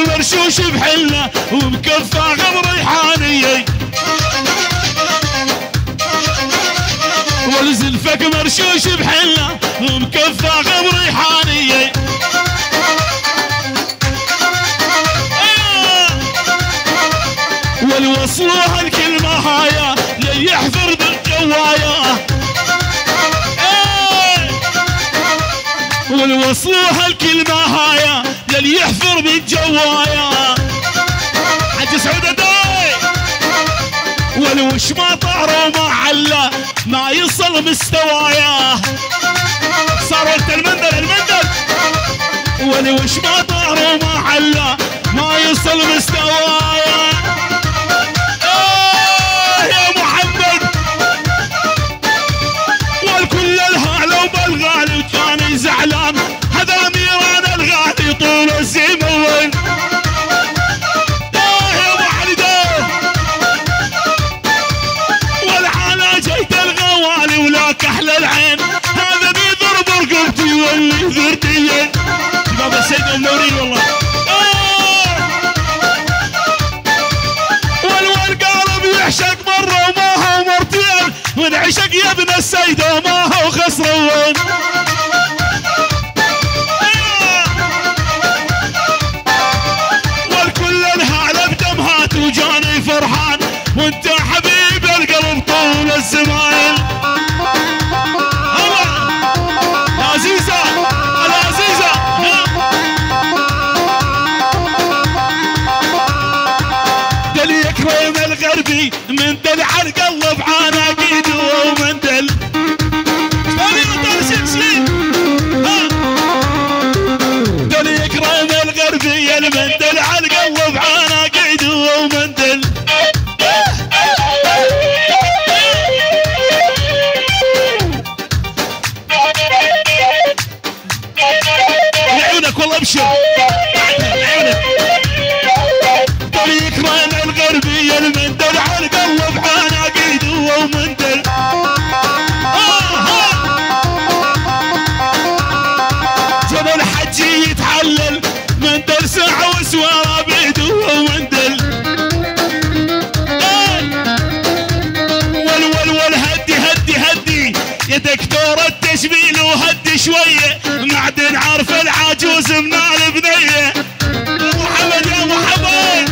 مرشوش بحله ومكفى غم ريحانيه والزلفك مرشوش بحله ومكفى غم ريحانيه والوصلوها الكلمه هايا ليحفر بالجوايا والوصلوها الكلمه هايا ليحفر بالجوايا حج سعود الداي والوش ما طار وما علا ما يصل مستوايا صار وقت المندل والوش ما طار وما علا ما يصل مستوايا يا محمد والكل الهالة وبالغالي وكان زعلان هذا ميران الغالي طول الزمن يا ابو علي والعاله جيت الغوالي ولاك احلى العين هذا بيضرب رقبتي واللي ذردين بابا السيد المنورين والله والقلب يعشق مره وما هو مرتين ونعشق يا ابن السيد وما هو خسران والكل الهالة بدمهات وجاني فرحان وانت حبيب القلب طول الزمان العزيزة العزيزة دل يكرم الغربي من دل على القلب عناقيد ومن دل دل يكرم الغربي المندل على القلب عناقيد ومندل لعيونك والله ابشر لعيونك دل يكرم الغربي المندل على القلب عناقيد ومندل جبل حجي يتحلل مندل ساعة وسوارة بيده ومندل ول هدي هدي هدي يا دكتور التشبيل وهدي شوية معدن عارف العجوز من البنية محمد يا محمد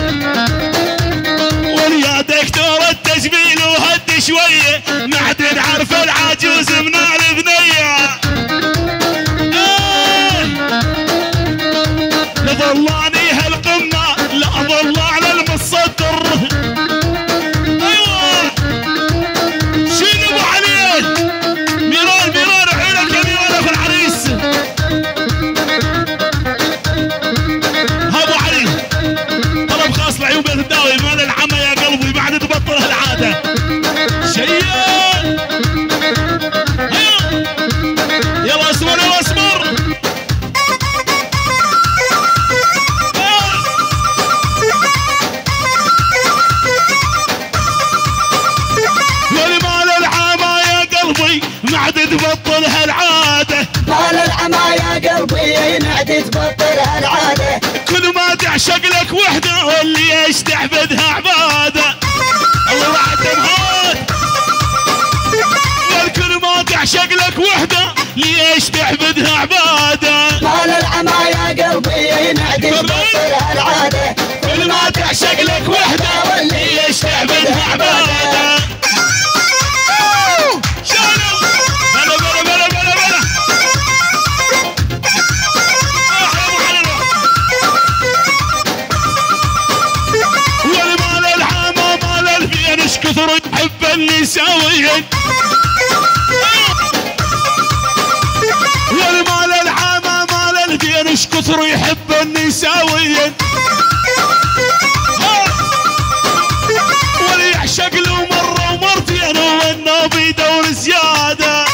ويا دكتور التشبيل وهدي شوية معدن عارف العجوز من البنية لظلاني هالقمة لا ظل على المصدر ايوه شيل ابو علي ميران عينك يا ميران في العريس ابو علي طلب خاص لعيون بيت الداوي مال العمى يا قلبي بعد تبطل هالعاده شيال يلا اسمر يلا اسمر ما عاد تبطل هالعاده مال العمى يا قلبي نعد تبطل هالعاده كل ما تعشق لك وحده واللي يستعبدها عباده الله بعد تمهات والكل ما تعشق لك وحده ليش تعبدها عباده مال العمى يا قلبي نعد تبطل هالعاده كل ما تعشق لك وحده واللي يستعبدها عباده كثر يحب النساويين والمال العامة مال الدين ايش كثر يحب النساويين واللي يعشق له مرة ومرتين وانه بيدور زيادة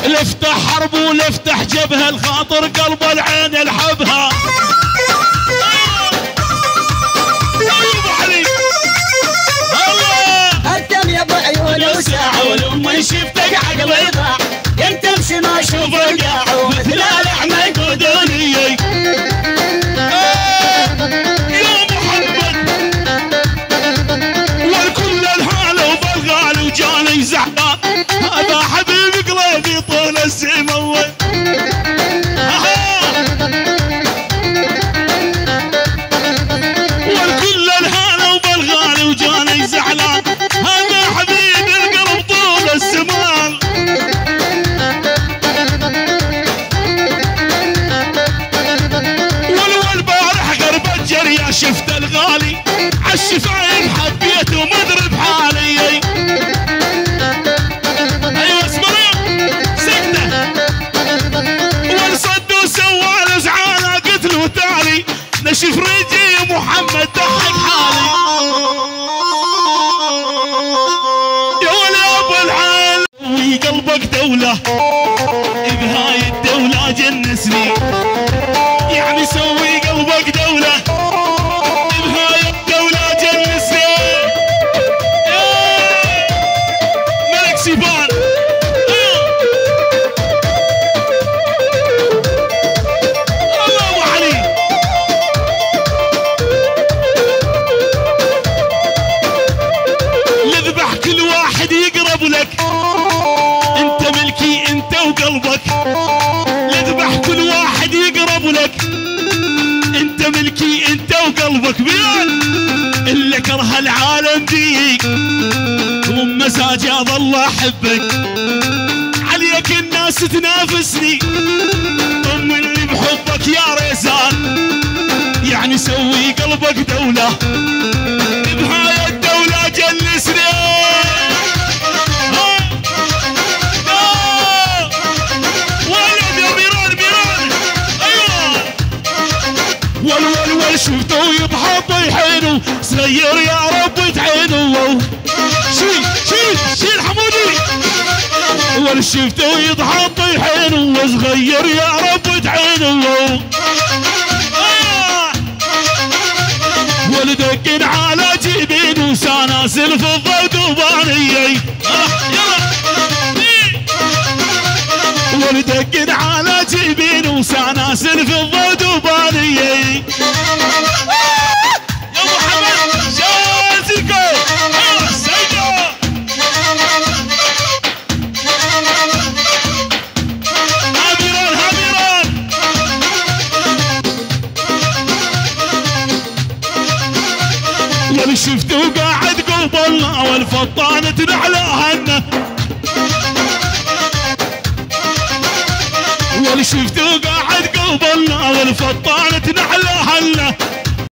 لفتح حرب ولفتح جبهة الخاطر قلب العين الحبها ولما شفتك عقلي ضاع انت امشي ما اشوف القاع مثل الاعمى يقودون هذا حبيب قلبي طول السماوي. والكل الهنا وبالغالي وجاني زعلان، هذا حبيب القلب طول السمان. والبارح قرب الجريا شفت الغالي عالشفايف حبيته ومدري بحالي. ايوه اسمعوا سكته والصد وسوى زعانه قلت له تعالي نشف رجي محمد ضحك حالي. يا ولي ابو العال وقلبك دوله بهاي الدوله جنسني، يعني سوي قلبك دوله بهاي الدوله جنسني. ملك سيفان الله ابو علي. لذبح كل واحد يقرب لك، انت ملكي انت وقلبك. لذبح كل واحد يقرب لك، انت ملكي انت وقلبك. بيان اللي كره العالم بيك ومن مزاجي اظل احبك. عليك الناس تنافسني ام اللي بحبك يا ريزان، يعني سوي قلبك دوله بهاي الدوله جلسني. ولد يا ميران ميران ايوه. والول شفتوا يضحى طيحينه صغير يا رب تعينه. شيل شيل شيل حمودي. وال شفتوا يضحى طيحينه وصغير يا رب تعينه. ولدق على جبينه سناسل في الضوء دوباني. ولدق على جبينه سناسل في الضوء دوباني. يا محمد شازيكو سيدو هابيران هابيران. ولي شفتوا قاعد قبلنا والفطانة تنعلى هنا. ولي شفتوا قاعد قبلنا والفطانة